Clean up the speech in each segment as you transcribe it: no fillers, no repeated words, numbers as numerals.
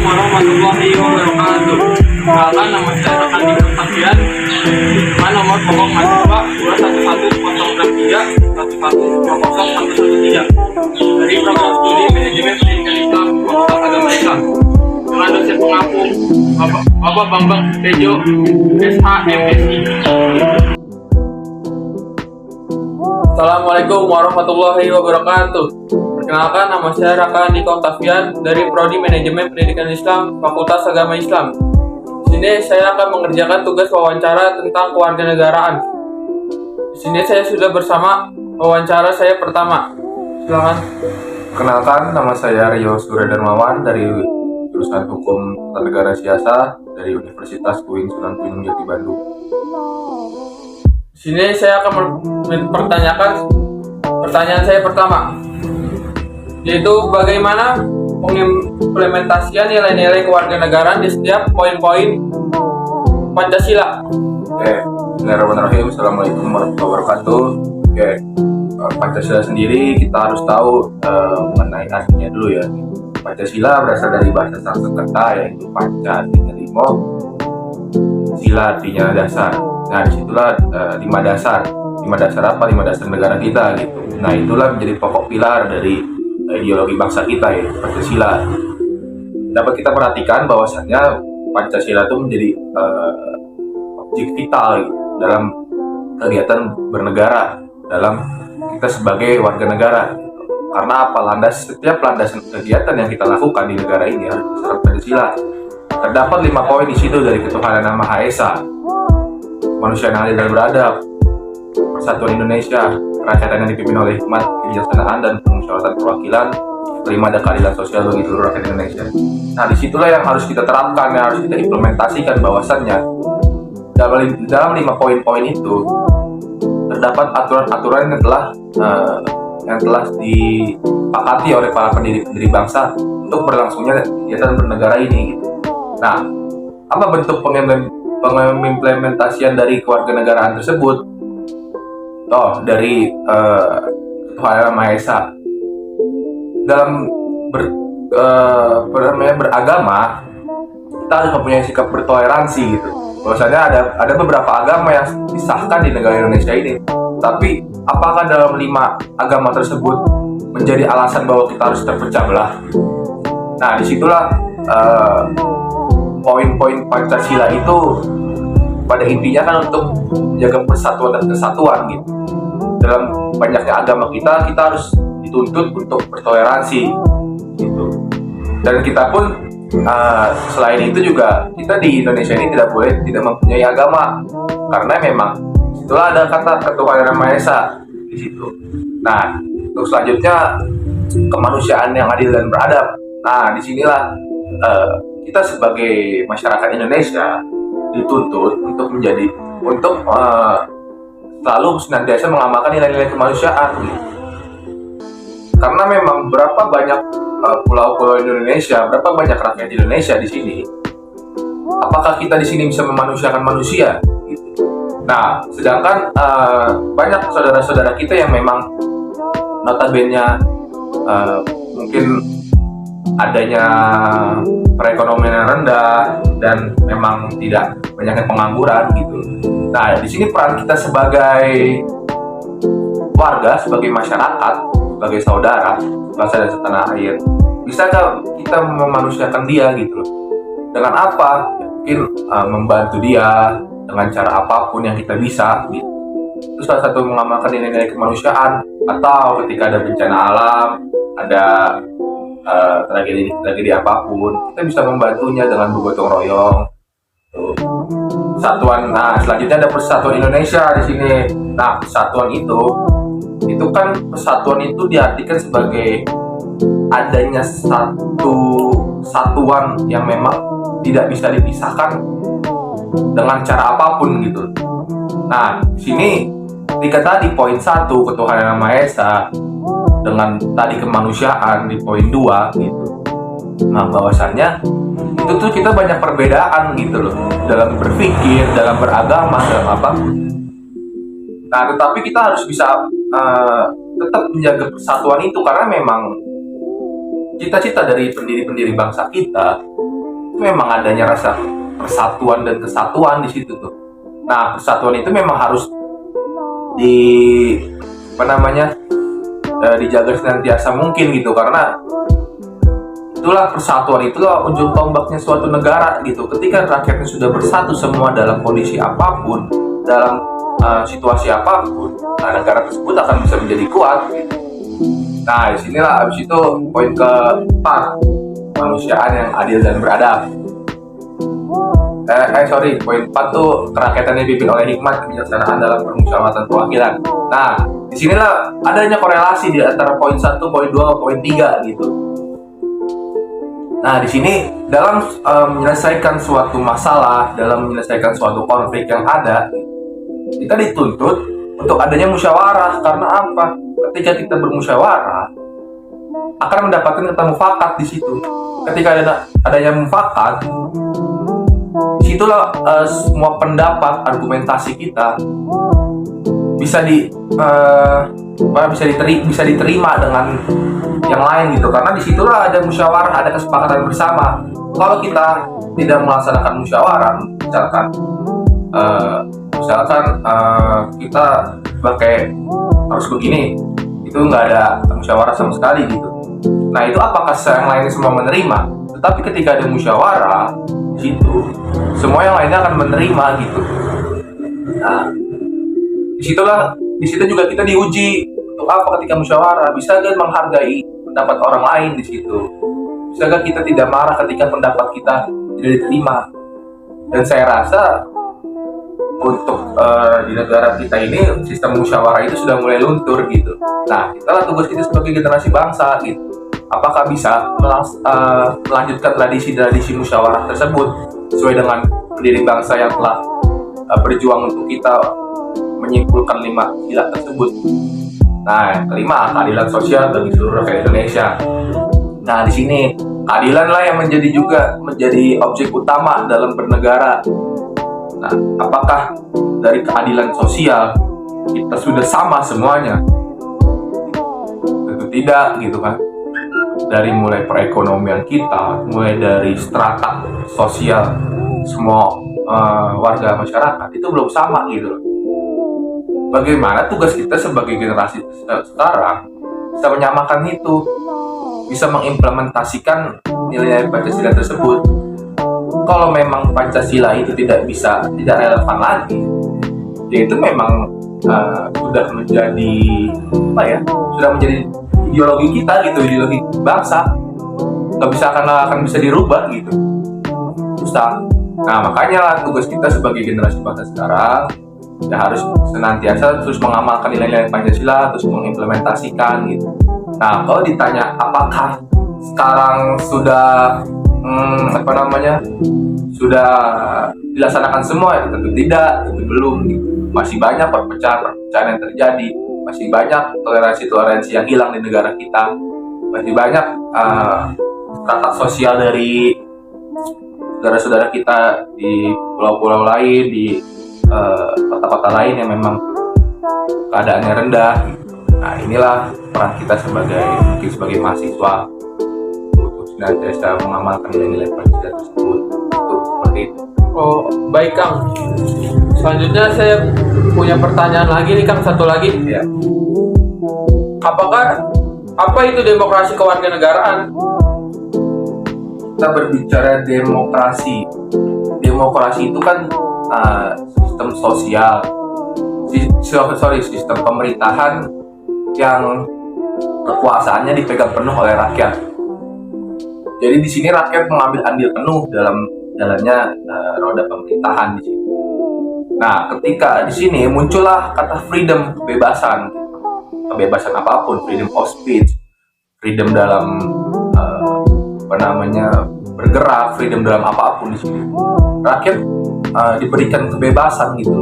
warahmatullahi wabarakatuh. Perkenalkan, nama saya Rekan Dikon Safian. Nomor pokok mahasiswa 2110311001113 dari program studi manajemen pendidikan Islam Fakultas Agama Islam dengan dosen pengampu Bapak Bambang Tejo SHMSI. Assalamualaikum warahmatullahi wabarakatuh. Perkenalkan, nama saya Raka Dikon Safian dari Prodi Manajemen Pendidikan Islam Fakultas Agama Islam. Di sini saya akan mengerjakan tugas wawancara tentang kewarganegaraan. Di sini saya sudah bersama wawancara saya pertama. Silakan. Perkenalkan, nama saya Rio Suryadarmawan dari jurusan Hukum Tata Negara Siasa dari Universitas UIN Sunan Gunung Jati Bandung. Di sini saya akan mempertanyakan pertanyaan saya pertama, yaitu bagaimana pengimplementasian nilai-nilai kewarganegaraan di setiap poin-poin Pancasila. Bismillahirrahmanirrahim. Assalamualaikum warahmatullahi wabarakatuh. Pancasila sendiri kita harus tahu mengenai artinya dulu ya. Pancasila berasal dari bahasa Sanskerta yaitu Panca artinya limo, sila artinya dasar. Nah, disitulah 5 dasar. 5 dasar apa? 5 dasar negara kita gitu. Nah, itulah menjadi pokok pilar dari ideologi bangsa kita ya, Pancasila. Dapat kita perhatikan bahwasannya Pancasila itu menjadi objek vital gitu, dalam kegiatan bernegara, dalam kita sebagai warga negara. Gitu. Karena apa? Setiap landasan kegiatan yang kita lakukan di negara ini harus berdasarkan Pancasila. Terdapat 5 poin di situ, dari ketuhanan yang Maha Esa, kemanusiaan yang adil dan beradab, persatuan Indonesia, kerakyatan yang dipimpin oleh hikmat, kebijaksanaan, dan permusyawaratan perwakilan, terima ada keadilan sosial bagi seluruh rakyat Indonesia. Nah, disitulah yang harus kita terapkan, yang harus kita implementasikan bahwasannya dalam 5 poin-poin itu terdapat aturan-aturan yang telah disepakati oleh para pendiri bangsa untuk berlangsungnya kegiatan bernegara ini. Nah, apa bentuk pengimplementasian dari kewarganegaraan tersebut? Dari Tuhan Maha Esa. Dalam beragama, kita harus mempunyai sikap bertoleransi gitu. Bahwasanya ada beberapa agama yang disahkan di negara Indonesia ini. Tapi apakah dalam 5 agama tersebut menjadi alasan bahwa kita harus terpecah belah? Nah, disitulah poin-poin Pancasila itu pada intinya kan untuk menjaga persatuan dan kesatuan gitu. Dalam banyaknya agama kita harus dituntut untuk bertoleransi gitu. Dan kita pun selain itu juga kita di Indonesia ini tidak mempunyai agama, karena memang itulah ada kata ketuhanan yang Maha Esa di situ. Nah, untuk selanjutnya kemanusiaan yang adil dan beradab. Nah, disinilah kita sebagai masyarakat Indonesia dituntut untuk selalu senantiasa mengamalkan nilai-nilai kemanusiaan gitu. Karena memang berapa banyak pulau-pulau Indonesia, berapa banyak rakyat Indonesia di sini. Apakah kita di sini bisa memanusiakan manusia gitu. Nah, sedangkan banyak saudara-saudara kita yang memang notabene mungkin adanya perekonomian yang rendah dan memang tidak banyaknya pengangguran gitu. Nah, di sini peran kita sebagai warga, sebagai masyarakat, sebagai saudara, bangsa dan setanah air, bisakah kita memanusiakan dia gitu loh? Dengan apa? Mungkin membantu dia dengan cara apapun yang kita bisa gitu. Itu salah satu mengamalkan nilai-nilai kemanusiaan. Atau ketika ada bencana alam, ada tragedi apapun, kita bisa membantunya dengan bergotong royong. Persatuan. Nah, selanjutnya ada persatuan Indonesia di sini. Nah, persatuan itu kan persatuan itu diartikan sebagai adanya satu satuan yang memang tidak bisa dipisahkan dengan cara apapun gitu. Nah, di sini ketika tadi poin 1 ketuhanan yang Maha Esa dengan tadi kemanusiaan di poin 2 gitu. Nah, bahwasannya itu tuh kita banyak perbedaan gitu loh, dalam berpikir, dalam beragama, dalam apa. Nah, tetapi kita harus bisa tetap menjaga persatuan itu, karena memang cita-cita dari pendiri-pendiri bangsa kita itu memang adanya rasa persatuan dan kesatuan di situ tuh. Nah, persatuan itu memang harus di dijaga senantiasa mungkin gitu, karena itulah persatuan, itulah ujung tombaknya suatu negara gitu. Ketika rakyatnya sudah bersatu semua dalam kondisi apapun, dalam situasi apapun, nah negara tersebut akan bisa menjadi kuat gitu. Nah, disinilah abis itu poin keempat, kemanusiaan yang adil dan beradab. Poin 4 tuh kerakyatan yang dipimpin oleh hikmat, kebijaksanaan dalam permusyawaratan perwakilan. Nah, disinilah adanya korelasi di antara poin 1, poin 2, poin 3 gitu. Nah, di sini dalam menyelesaikan suatu masalah, dalam menyelesaikan suatu konflik yang ada, kita dituntut untuk adanya musyawarah. Karena apa? Ketika kita bermusyawarah, akan mendapatkan kata mufakat di situ. Ketika adanya mufakat, disitulah semua pendapat, argumentasi kita bisa diterima dengan yang lain gitu, karena disitulah ada musyawarah, ada kesepakatan bersama. Kalau kita tidak melaksanakan musyawarah, misalkan kita pakai harus begini, itu nggak ada musyawarah sama sekali gitu. Nah, itu apakah yang lainnya semua menerima? Tetapi ketika ada musyawarah di situ, semua yang lainnya akan menerima gitu. Nah, di situ juga kita diuji untuk apa ketika musyawarah. Bisa gak menghargai pendapat orang lain di situ? Bisa gak kita tidak marah ketika pendapat kita tidak diterima? Dan saya rasa untuk di negara kita ini sistem musyawarah itu sudah mulai luntur gitu. Nah, itulah tugas kita sebagai generasi bangsa gitu. Apakah bisa melanjutkan tradisi musyawarah tersebut sesuai dengan pendiri bangsa yang telah berjuang untuk kita menyimpulkan 5 sila tersebut. Nah, yang kelima, keadilan sosial bagi seluruh rakyat Indonesia. Nah, di sini keadilan lah yang menjadi objek utama dalam bernegara. Nah, apakah dari keadilan sosial kita sudah sama semuanya? Tentu tidak gitu kan. Dari mulai perekonomian kita, mulai dari strata sosial semua warga masyarakat itu belum sama gitu. Bagaimana tugas kita sebagai generasi sekarang bisa menyamakan itu, bisa mengimplementasikan nilai-nilai Pancasila tersebut. Kalau memang Pancasila itu tidak relevan lagi, ya itu memang sudah menjadi ideologi kita gitu, ideologi bangsa, nggak akan bisa dirubah gitu, susah. Nah, makanya lah tugas kita sebagai generasi bangsa sekarang ya harus senantiasa terus mengamalkan nilai-nilai Pancasila, terus mengimplementasikan gitu. Nah, kalau ditanya apakah sekarang sudah sudah dilaksanakan semua, ya tentu tidak, tentu belum gitu. Masih banyak perpecahan yang terjadi, masih banyak toleransi yang hilang di negara kita, masih banyak strata sosial dari saudara-saudara kita di pulau-pulau lain, di kota-kota lain yang memang keadaannya rendah. Nah, inilah peran kita sebagai mahasiswa untuk senantiasa mengamalkan nilai-nilai Pancasila tersebut. Seperti itu. Oh, baik Kang. Selanjutnya saya punya pertanyaan lagi nih Kang, satu lagi. Ya. Apa itu demokrasi kewarganegaraan? Kita berbicara demokrasi. Demokrasi itu kan sistem sosial, sistem pemerintahan yang kekuasaannya dipegang penuh oleh rakyat. Jadi di sini rakyat mengambil andil penuh dalam jalannya roda pemerintahan di sini. Nah, ketika di sini muncullah kata freedom, kebebasan apapun, freedom of speech, freedom dalam bergerak, freedom dalam apapun di sini. Rakyat diberikan kebebasan gitu.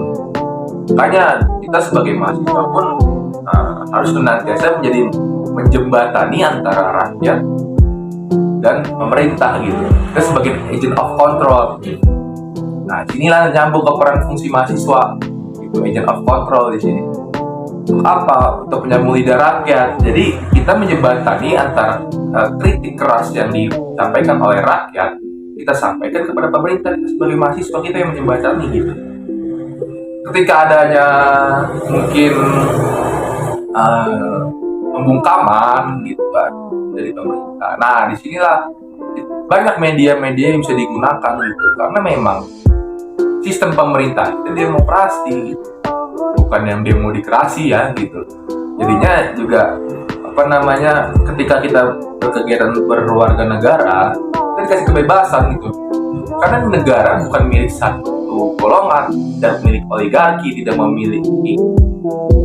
Makanya kita sebagai mahasiswa pun harus senantiasa menjembatani antara rakyat dan pemerintah gitu. Kita sebagai agent of control. Nah, inilah nyambung ke peran fungsi mahasiswa, itu agent of control di sini. Untuk apa? Untuk menyambung lidah rakyat. Jadi kita menjembatani antara kritik keras yang disampaikan oleh rakyat kita sampaikan kepada pemerintah, kita sebagai mahasiswa kita yang menjembatani gitu. Ketika adanya mungkin pembungkaman gitu kan dari pemerintah, nah disinilah banyak media-media yang bisa digunakan gitu, karena memang sistem pemerintah itu demokrasi gitu, bukan yang demokrasi ya gitu. Jadinya juga ketika kita berkegiatan berwarga negara, kita dikasih kebebasan gitu, karena negara bukan milik satu golongan dan milik oligarki, tidak memiliki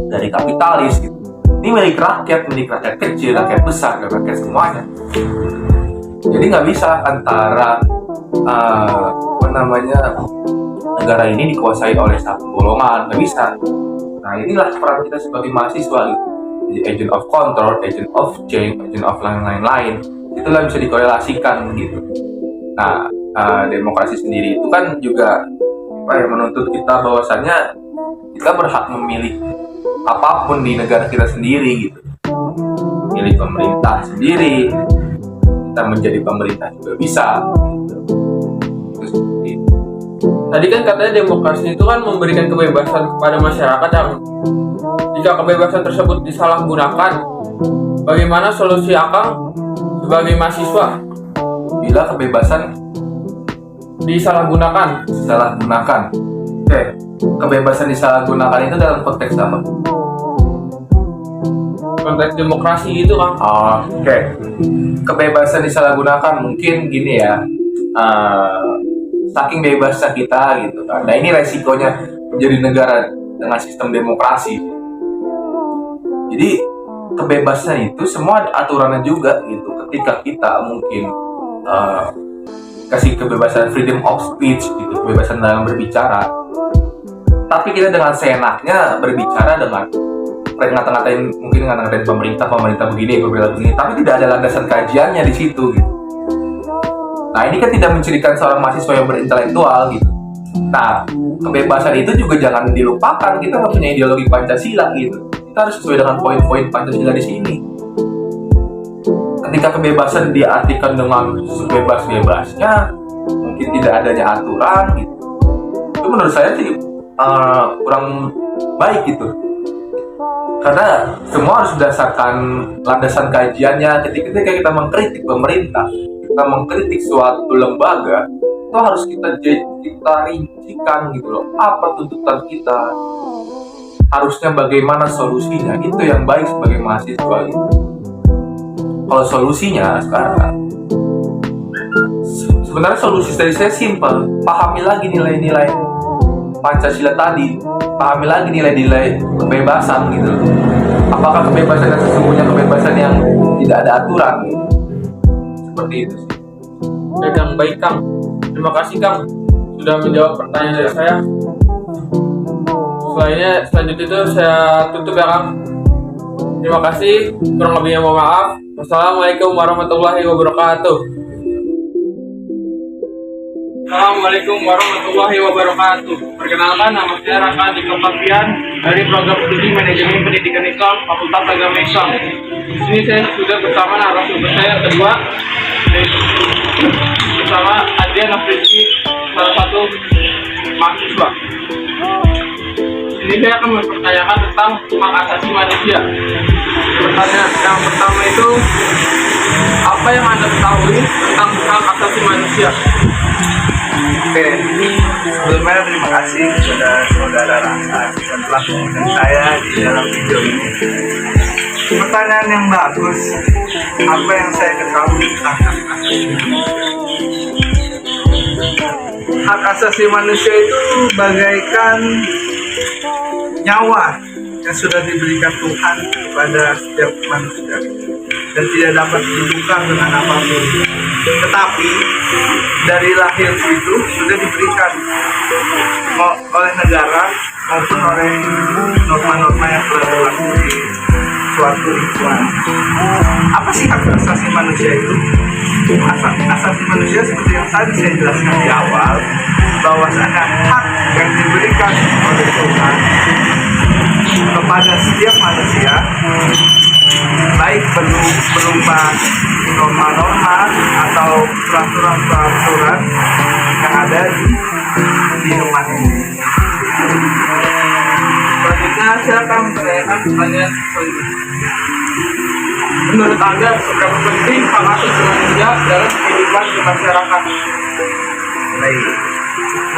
dari kapitalis gitu. Ini milik rakyat kecil, rakyat besar, dan rakyat semuanya. Jadi nggak bisa antara negara ini dikuasai oleh satu golongan, nggak bisa. Nah inilah peran kita sebagai mahasiswa gitu. Jadi agent of control, agent of change, agent of lain-lain, itulah bisa dikorelasikan gitu. Nah demokrasi sendiri itu kan juga menuntut kita bahwasannya kita berhak memilih apapun di negara kita sendiri gitu. Milih pemerintah sendiri, kita menjadi pemerintah juga bisa gitu. Tadi kan katanya demokrasi itu kan memberikan kebebasan kepada masyarakat yang jika kebebasan tersebut disalahgunakan, bagaimana solusi Akang sebagai mahasiswa Bila kebebasan disalahgunakan? Oke, kebebasan disalahgunakan itu dalam konteks apa? Konteks demokrasi gitu Kang. Oke, kebebasan disalahgunakan mungkin gini ya, saking bebasnya kita gitu kan. Nah ini resikonya menjadi negara dengan sistem demokrasi. Jadi kebebasan itu semua ada aturannya juga gitu. Ketika kita mungkin kasih kebebasan freedom of speech gitu, kebebasan dalam berbicara, tapi kita dengan seenaknya berbicara dengan ngata-ngatain pemerintah begini, tapi tidak ada landasan kajiannya di situ gitu. Nah ini kan tidak mencirikan seorang mahasiswa yang berintelektual gitu. Nah kebebasan itu juga jangan dilupakan, kita mempunyai ideologi Pancasila gitu. Kita harus sesuai dengan poin-poin Pancasila di sini. Ketika kebebasan diartikan dengan sebebas-bebasnya, mungkin tidak adanya aturan gitu, itu menurut saya sih kurang baik gitu. Karena semua harus berdasarkan landasan kajiannya. Ketika kita mengkritik pemerintah, kita mengkritik suatu lembaga, itu harus kita rincikan gitu loh. Apa tuntutan kita? Harusnya bagaimana solusinya? Itu yang baik sebagai mahasiswa gitu. Kalau solusinya sekarang, sebenarnya solusi dari saya simpel. Pahami lagi nilai-nilai Pancasila tadi, pahami lagi nilai-nilai kebebasan gitu. Apakah kebebasan yang sesungguhnya kebebasan yang tidak ada aturan gitu. Seperti itu sih. Baik Kang, terima kasih Kang sudah menjawab pertanyaan dari saya. Selanjutnya itu saya tutup ya Kang. Terima kasih, kurang lebihnya mohon maaf. Wassalamualaikum warahmatullahi wabarakatuh. Assalamualaikum warahmatullahi wabarakatuh. Perkenalkan, nama saya Raka Niko Tafian dari Program Studi Manajemen Pendidikan Islam Fakultas Agama Islam. Di sini saya sudah bersama narasumber saya yang kedua, bersama Adrian Afriski, salah satu mahasiswa. Ini saya akan mempertanyakan tentang hak asasi manusia. Pertanyaan yang pertama itu, apa yang Anda ketahui tentang hak asasi manusia? Oke, sebelumnya terima kasih kepada saudara Raka yang telah mengundang saya di dalam video ini. Pertanyaan yang bagus, apa yang saya ketahui tentang hak asasi manusia? Hak asasi manusia itu bagaikan nyawa yang sudah diberikan Tuhan kepada setiap manusia dan tidak dapat ditukar dengan apapun. Tetapi dari lahir itu sudah diberikan oleh negara maupun oleh norma-norma yang telah berlaku di suatu lingkungan. Apa sih hak asasi manusia itu? Hak asasi manusia seperti yang tadi saya jelaskan di awal, bahwasanya hak yang diberikan oleh Tuhan kepada setiap manusia baik berupa norma-norma atau peraturan-peraturan yang ada di rumah ini. Selanjutnya silakan menanyakan pertanyaan selanjutnya. Menurut Anda, seberapa penting hak asasi manusia dalam kehidupan di masyarakat? Baik,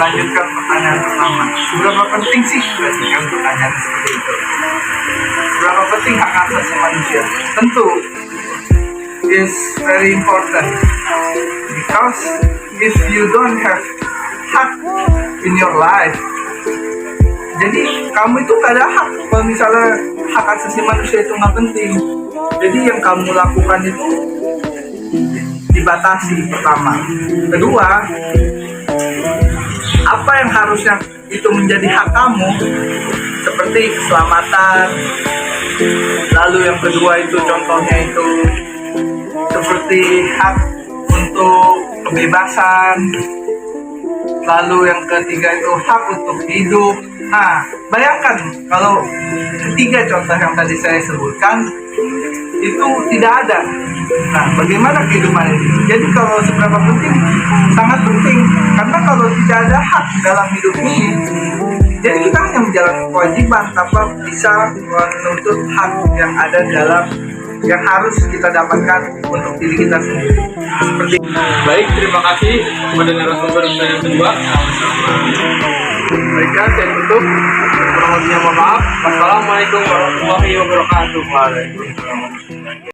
lanjutkan pertanyaan pertama. Seberapa penting sih kan pertanyaan seperti itu? Seberapa penting hak asasi manusia? Tentu is very important because if you don't have hak in your life, jadi kamu itu gak ada hak. Kalau misalnya hak asasi manusia itu nggak penting, jadi yang kamu lakukan itu dibatasi pertama. Kedua, apa yang harusnya itu menjadi hak kamu seperti keselamatan. Lalu yang kedua itu contohnya itu seperti hak untuk kebebasan. Lalu yang ketiga itu hak untuk hidup. Nah, bayangkan kalau ketiga contoh yang tadi saya sebutkan itu tidak ada. Nah, bagaimana kehidupan ini? Jadi kalau seberapa penting? Sangat penting. Karena kalau tidak ada hak dalam hidup ini, jadi kita hanya menjalankan kewajiban tanpa bisa menuntut hak yang ada dalam yang harus kita dapatkan untuk diri kita sendiri. Seperti Baik, terima kasih kepada narasumber yang kedua. Baiklah, saya tutup. Kurang lebihnya mohon maaf. Wassalamualaikum warahmatullahi wabarakatuh. Waalaikumsalam.